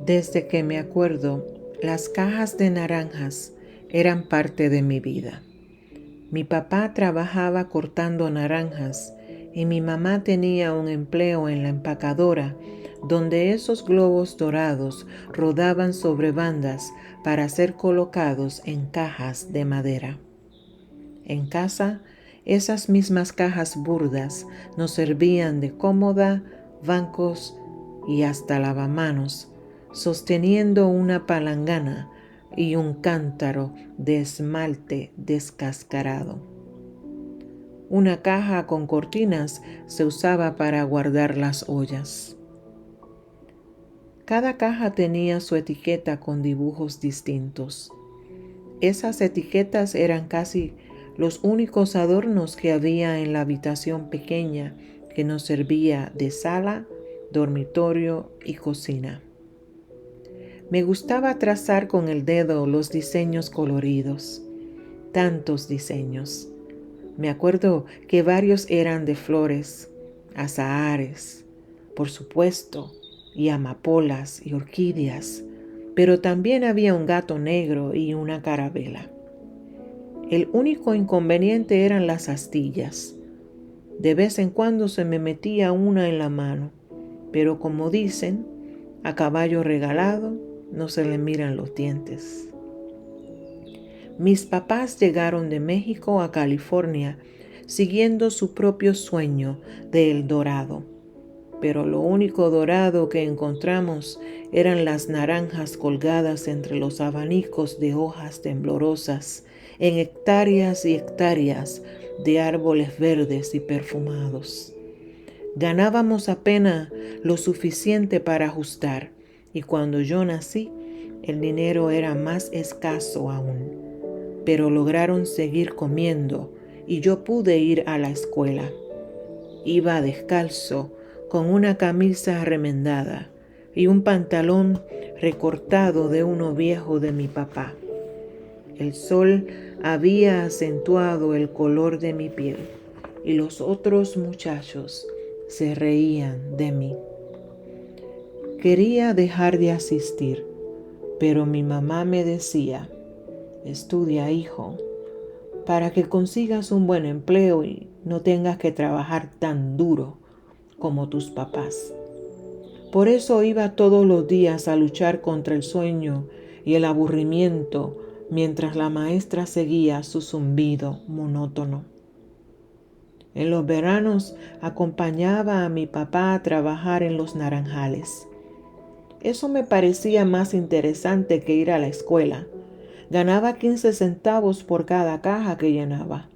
Desde que me acuerdo, las cajas de naranjas eran parte de mi vida. Mi papá trabajaba cortando naranjas y mi mamá tenía un empleo en la empacadora donde esos globos dorados rodaban sobre bandas para ser colocados en cajas de madera. En casa, esas mismas cajas burdas nos servían de cómoda, bancos y hasta lavamanos, sosteniendo una palangana y un cántaro de esmalte descascarado. Una caja con cortinas se usaba para guardar las ollas. Cada caja tenía su etiqueta con dibujos distintos. Esas etiquetas eran casi los únicos adornos que había en la habitación pequeña que nos servía de sala, dormitorio y cocina. Me gustaba trazar con el dedo los diseños coloridos. Tantos diseños. Me acuerdo que varios eran de flores, azahares, por supuesto, y amapolas y orquídeas, pero también había un gato negro y una carabela. El único inconveniente eran las astillas. De vez en cuando se me metía una en la mano, pero como dicen, a caballo regalado no se le miran los dientes. Mis papás llegaron de México a California siguiendo su propio sueño de El Dorado, pero lo único dorado que encontramos eran las naranjas colgadas entre los abanicos de hojas temblorosas en hectáreas y hectáreas de árboles verdes y perfumados. Ganábamos apenas lo suficiente para ajustar, y cuando yo nací, el dinero era más escaso aún. Pero lograron seguir comiendo y yo pude ir a la escuela. Iba descalzo, con una camisa remendada y un pantalón recortado de uno viejo de mi papá. El sol había acentuado el color de mi piel y los otros muchachos se reían de mí. Quería dejar de asistir, pero mi mamá me decía: estudia, hijo, para que consigas un buen empleo y no tengas que trabajar tan duro como tus papás. Por eso iba todos los días a luchar contra el sueño y el aburrimiento mientras la maestra seguía su zumbido monótono. En los veranos acompañaba a mi papá a trabajar en los naranjales. Eso me parecía más interesante que ir a la escuela. Ganaba 15 centavos por cada caja que llenaba.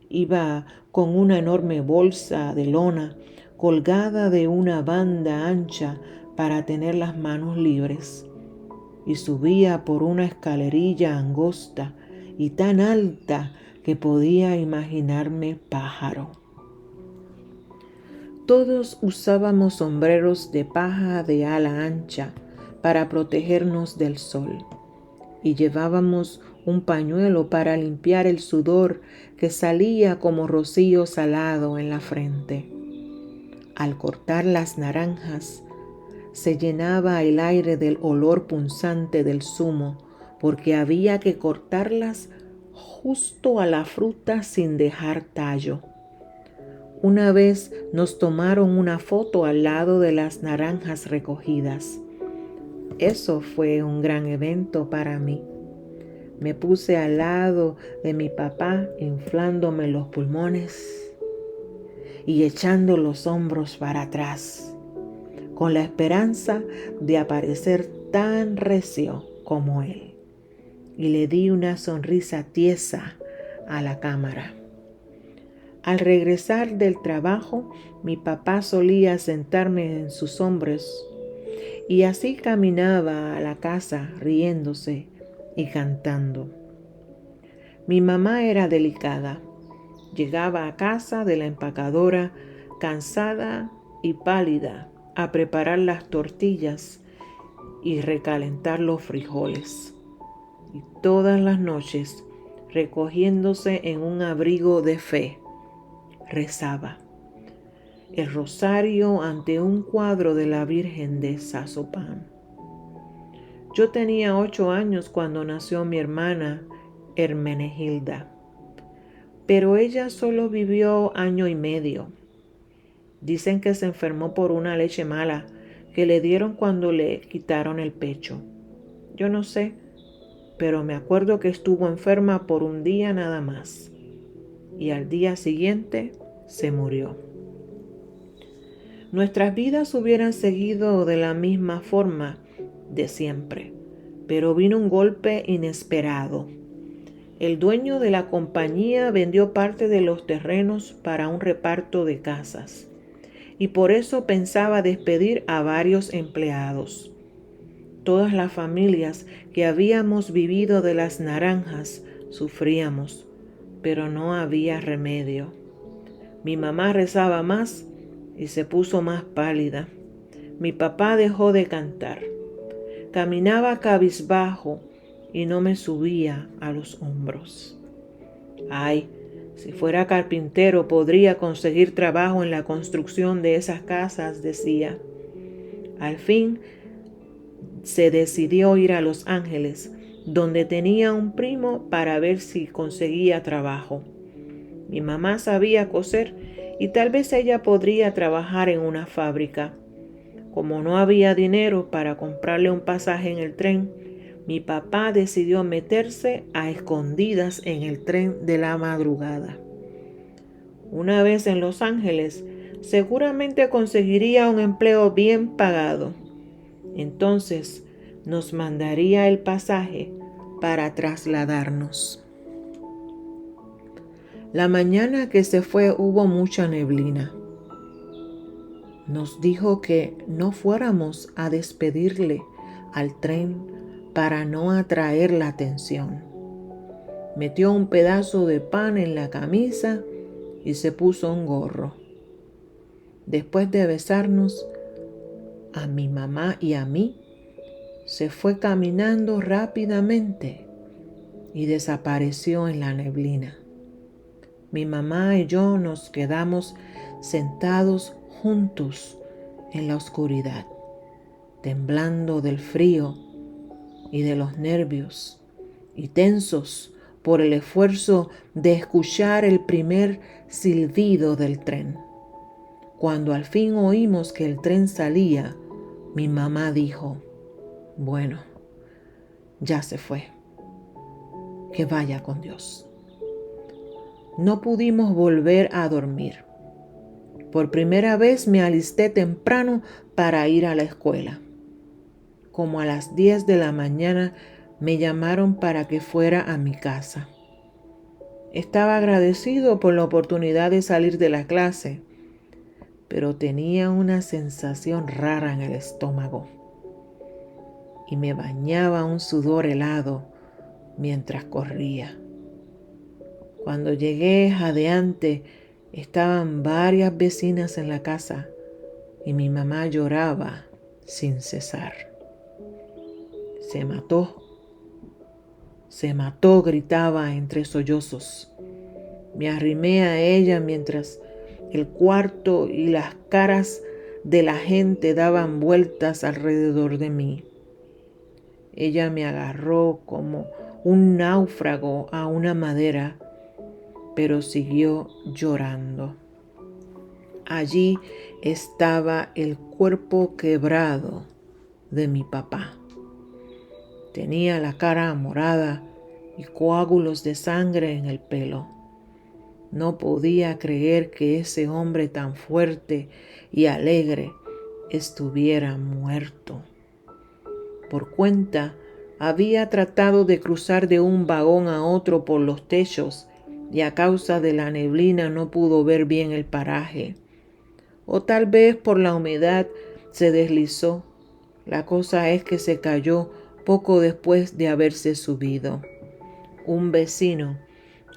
Iba con una enorme bolsa de lona colgada de una banda ancha para tener las manos libres, y subía por una escalerilla angosta y tan alta que podía imaginarme pájaro. Todos usábamos sombreros de paja de ala ancha para protegernos del sol, y llevábamos un pañuelo para limpiar el sudor que salía como rocío salado en la frente. Al cortar las naranjas, se llenaba el aire del olor punzante del zumo, porque había que cortarlas justo a la fruta sin dejar tallo. Una vez nos tomaron una foto al lado de las naranjas recogidas. Eso fue un gran evento para mí. Me puse al lado de mi papá, inflándome los pulmones y echando los hombros para atrás, con la esperanza de aparecer tan recio como él. Y le di una sonrisa tiesa a la cámara. Al regresar del trabajo, mi papá solía sentarme en sus hombros y así caminaba a la casa riéndose y cantando. Mi mamá era delicada. Llegaba a casa de la empacadora cansada y pálida a preparar las tortillas y recalentar los frijoles. Y todas las noches, recogiéndose en un abrigo de fe, rezaba el rosario ante un cuadro de la Virgen de Zapopan. Yo tenía 8 años cuando nació mi hermana Hermenegilda, pero ella solo vivió año y medio. Dicen que se enfermó por una leche mala que le dieron cuando le quitaron el pecho. Yo no sé, pero me acuerdo que estuvo enferma por un día nada más y al día siguiente se murió. Nuestras vidas hubieran seguido de la misma forma de siempre, pero vino un golpe inesperado. El dueño de la compañía vendió parte de los terrenos para un reparto de casas y por eso pensaba despedir a varios empleados. Todas las familias que habíamos vivido de las naranjas sufríamos, pero no había remedio. Mi mamá rezaba más y se puso más pálida. Mi papá dejó de cantar. Caminaba cabizbajo y no me subía a los hombros. Ay, si fuera carpintero podría conseguir trabajo en la construcción de esas casas, decía. Al fin se decidió ir a Los Ángeles, donde tenía un primo para ver si conseguía trabajo. Mi mamá sabía coser y tal vez ella podría trabajar en una fábrica. Como no había dinero para comprarle un pasaje en el tren, mi papá decidió meterse a escondidas en el tren de la madrugada. Una vez en Los Ángeles, seguramente conseguiría un empleo bien pagado. Entonces nos mandaría el pasaje para trasladarnos. La mañana que se fue hubo mucha neblina. Nos dijo que no fuéramos a despedirle al tren para no atraer la atención. Metió un pedazo de pan en la camisa y se puso un gorro. Después de besarnos a mi mamá y a mí, se fue caminando rápidamente y desapareció en la neblina. Mi mamá y yo nos quedamos sentados juntos en la oscuridad, temblando del frío y de los nervios y tensos por el esfuerzo de escuchar el primer silbido del tren. Cuando al fin oímos que el tren salía, mi mamá dijo: bueno, ya se fue, que vaya con Dios. No pudimos volver a dormir. Por primera vez me alisté temprano para ir a la escuela. Como a las 10 de la mañana me llamaron para que fuera a mi casa. Estaba agradecido por la oportunidad de salir de la clase, pero tenía una sensación rara en el estómago y me bañaba un sudor helado mientras corría. Cuando llegué jadeante, estaban varias vecinas en la casa y mi mamá lloraba sin cesar. Se mató, gritaba entre sollozos. Me arrimé a ella mientras el cuarto y las caras de la gente daban vueltas alrededor de mí. Ella me agarró como un náufrago a una madera, pero siguió llorando. Allí estaba el cuerpo quebrado de mi papá. Tenía la cara morada y coágulos de sangre en el pelo. No podía creer que ese hombre tan fuerte y alegre estuviera muerto. Por cuenta, había tratado de cruzar de un vagón a otro por los techos y a causa de la neblina no pudo ver bien el paraje. O tal vez por la humedad se deslizó. La cosa es que se cayó poco después de haberse subido. Un vecino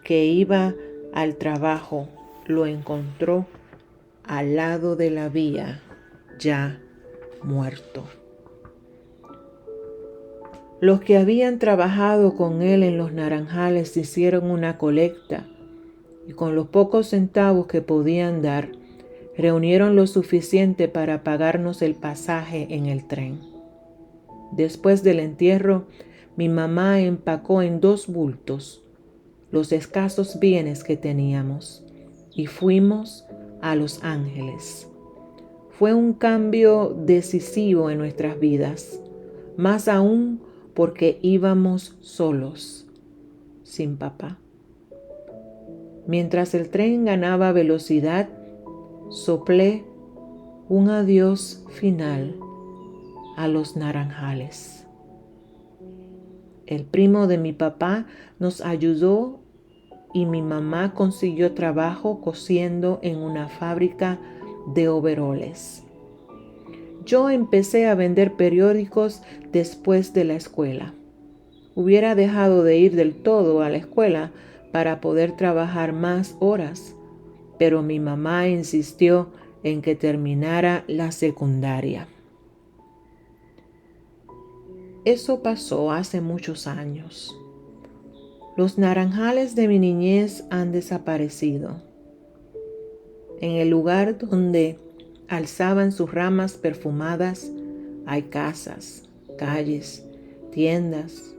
que iba al trabajo lo encontró al lado de la vía, ya muerto. Los que habían trabajado con él en los naranjales hicieron una colecta y con los pocos centavos que podían dar, reunieron lo suficiente para pagarnos el pasaje en el tren. Después del entierro, mi mamá empacó en 2 bultos los escasos bienes que teníamos y fuimos a Los Ángeles. Fue un cambio decisivo en nuestras vidas, más aún porque íbamos solos, sin papá. Mientras el tren ganaba velocidad, soplé un adiós final a Los Naranjales. El primo de mi papá nos ayudó y mi mamá consiguió trabajo cosiendo en una fábrica de overoles. Yo empecé a vender periódicos después de la escuela. Hubiera dejado de ir del todo a la escuela para poder trabajar más horas, pero mi mamá insistió en que terminara la secundaria. Eso pasó hace muchos años. Los naranjales de mi niñez han desaparecido. En el lugar donde alzaban sus ramas perfumadas hay casas, calles, tiendas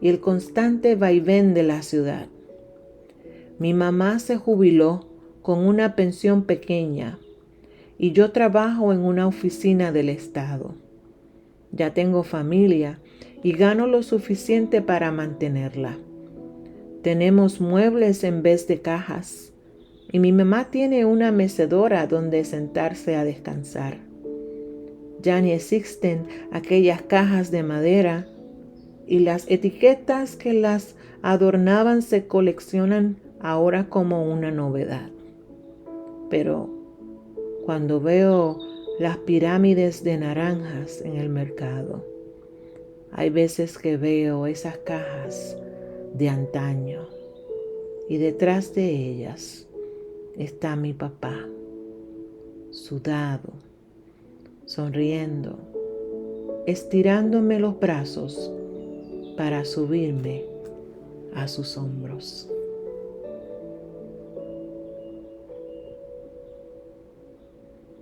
y el constante vaivén de la ciudad. Mi mamá se jubiló con una pensión pequeña y yo trabajo en una oficina del Estado. Ya tengo familia y gano lo suficiente para mantenerla. Tenemos muebles en vez de cajas y mi mamá tiene una mecedora donde sentarse a descansar. Ya ni existen aquellas cajas de madera y las etiquetas que las adornaban se coleccionan ahora como una novedad. Pero cuando veo las pirámides de naranjas en el mercado, hay veces que veo esas cajas de antaño y detrás de ellas está mi papá, sudado, sonriendo, estirándome los brazos para subirme a sus hombros.